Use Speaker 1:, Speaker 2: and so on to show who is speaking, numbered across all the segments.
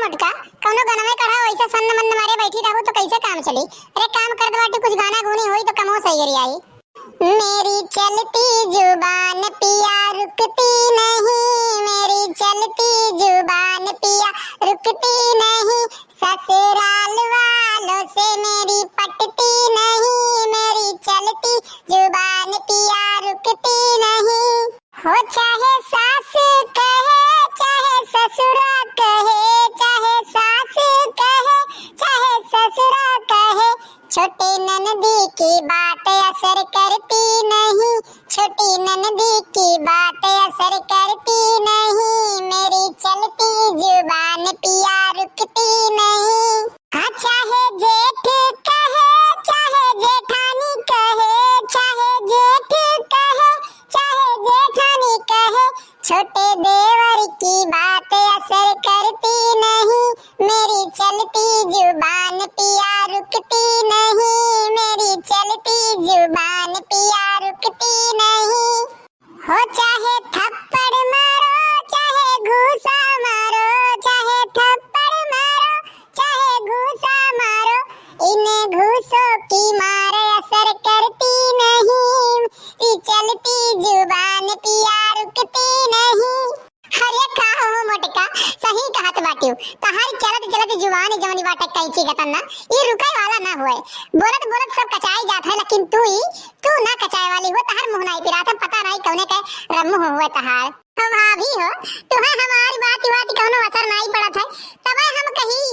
Speaker 1: मोटका कौनो गाना में कहा वैसे सन्न मन मारे बैठी रहू तो कैसे काम चली। अरे काम कर दे बाटी, कुछ गाना गुनी होई तो कमो सही करी आई। मेरी चलती जुबान पिया रुकती नहीं, मेरी चलती जुबान पिया रुकती नहीं, ससुराल वालों से मेरी पटती नहीं, मेरी चलती जुबान पिया रुकती नहीं। हो चाहे सास कहे चाहे ससुरा कहे, चाहे सास कहे चाहे ससुरा कहे, छोटी ननदी की बात असर करती नहीं, छोटी ननदी की बात असर करती नहीं, मेरी चलती जुबान पिया रुकती नहीं। हाँ चाहे जेठ कहे चाहे जेठानी कहे, चाहे जेठ कहे चाहे जेठानी कहे, छोटे देवर की बात असर करती नहीं, मेरी चलती जुबान पिया रुकती नहीं, मेरी चलती जुबान पिया रुकती नहीं। हो चाहे थप्पड़ मारो चाहे घूसा मारो, चाहे थप्पड़ मारो चाहे घूसा मारो, इन्हें घूसों की मार असर करती नहीं, मेरी चलती जुबान पिया रुकती नहीं। अरे का हो मोटका सही कहत बाटियो, तहारी चलत चलत जुबान जवनी बाटे कैची गतन ना ये रुके वाला ना होए। बोलत बोलत सब कचाई जात है, लेकिन तू ना कचाए वाली हो। तहार मुंह नहीं पिरात, पता नहीं कौने के रम्मू हुए तहार। हम भाभी हो तुहे हमारी बात कौनो असर नहीं पड़त है, तबे हम कही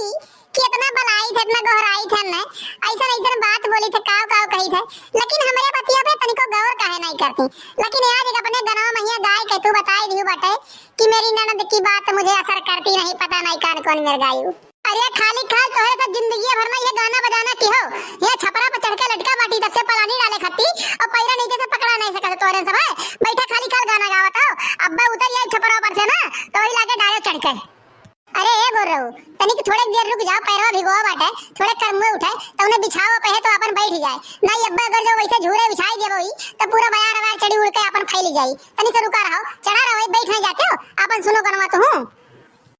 Speaker 1: कि इतना बलाई थे इतना गहराई थे ना ऐसा ऐसा बात बोली थे काव काव कही थे, लेकिन हमारे बतिया पे तनिको गौर काहे नहीं करती। लेकिन आज एक अपने गनवा महिया गाय के तू बताई दियो बाटे कि मेरी ननद की बात मुझे असर करती नहीं, पता नहीं कान कौन मेरे गायू। अरे खाली खाल तो है तो जिंदगी भर में ये गाना बजाना की हो, ये छपरा पे चढ़ के लटका बाटी तब से पलानी डाले खत्ती और पैरा नीचे से पकड़ा नहीं सकत तोरे सब है बैठा खाली खाल गाना गावत हो। अब्बा उतर जाए छपरा पर से ना तो वही लाके डाले चढ़ के। अरे ये बोल रहा हूँ तनिक थोड़े देर रुक जाओ, पैरवा भिगोआ बाटे थोड़े करमुए उठाए तो उन्हें बिछाओ पे तो अपन बैठ जाए। नहीं अब्बा अगर जो वैसे झूरे बिछाई देबो ही तो पूरा बयार बयार चढ़ी उड़ के अपन फैल जाई। तनिक रुका रहो चढ़ा रहो बैठ नहीं जाते हो अपन सुनो गनवा तो हूँ।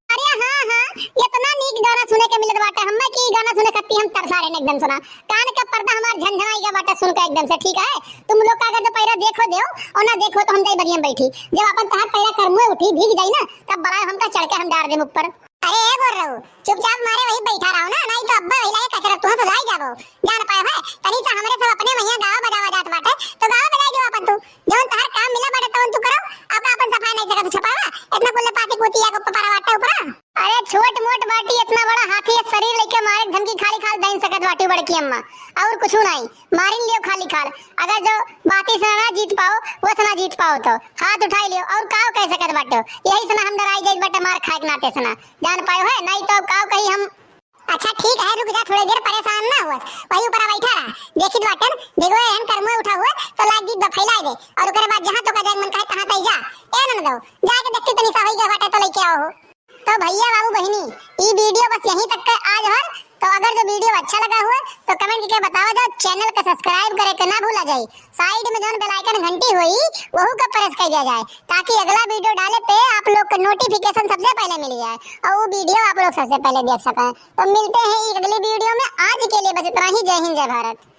Speaker 1: अरे हाँ इतना नीक गाना सुने के मिलत बाटे हमें कि गाना सुने कत्ती हम तरसा रहे एकदम सुना कान का पर्दा हमार झंझनाई गया बाटे सुन के एकदम से। ठीक है तुम लोग का अगर तो पैरा देखो देओ और ना देखो तो हम जाई बगिया बैठी, जब अपन तहां पैरा करमुए उठी भीग जाई ना तब बड़ा हम का चढ़ के हम डाल देम ऊपर। अरे ये बोल रहा हूँ चुपचाप मारे वही बैठा रहो ना, नहीं तो अब्बा हिलाए कचरा तू तो जाई जाबो जान पाए है। तनी से हमरे सब अपने मैया गावा बजावा जात बाटे तो गावा बजाई दो अपन तू जोन तहार काम मिला बाटे तो तू करो। अब अपन सफाई नहीं सकत छपावा इतना कुल्ले पाती कुतिया को पपारा बाटे ऊपर। अरे छोट मोट बाटी इतना बड़ा हाथी शरीर लेके मारे धमकी खाली खाल दे सकत बाटी बड़की अम्मा और कुछ नहीं मारिन लियो खाली खाल। अगर जो बाती से ना जीत पाओ वो से ना जीत पाओ तो हाथ उठाई लियो और काव कह सकत बाटो यही से ना हम डराई जाई बटे मार खाए नाते से ना जान पाए है। नहीं तो काव कही हम अच्छा ठीक है रुक जा थोड़ी देर परेशान ना हुआ वही ऊपर बैठा रहा देखी बाटन देखो एहन करमुए उठा हुआ तो लाग दी फैला दे और ओकरे बाद जहां तो का मन कहे तहां तई जा ए न दो जाके देखती तनी सा होई के बाटे तो लेके आओ। तो भैया बाबू बहनी ये वीडियो बस यहीं तक का आज है। तो अगर जो वीडियो अच्छा लगा हुआ तो कमेंट करके बताओ, जो चैनल को सब्सक्राइब करे के ना भूला जाए, साइड में जो बेल आइकन घंटी हुई वहू का प्रेस कर दिया जाए ताकि अगला वीडियो डाले पे आप लोग को नोटिफिकेशन सबसे पहले मिल जाए और वो वीडियो आप लोग सबसे पहले देख सकें। तो मिलते हैं अगली वीडियो में, आज के लिए बस इतना ही। जय हिंद जय भारत।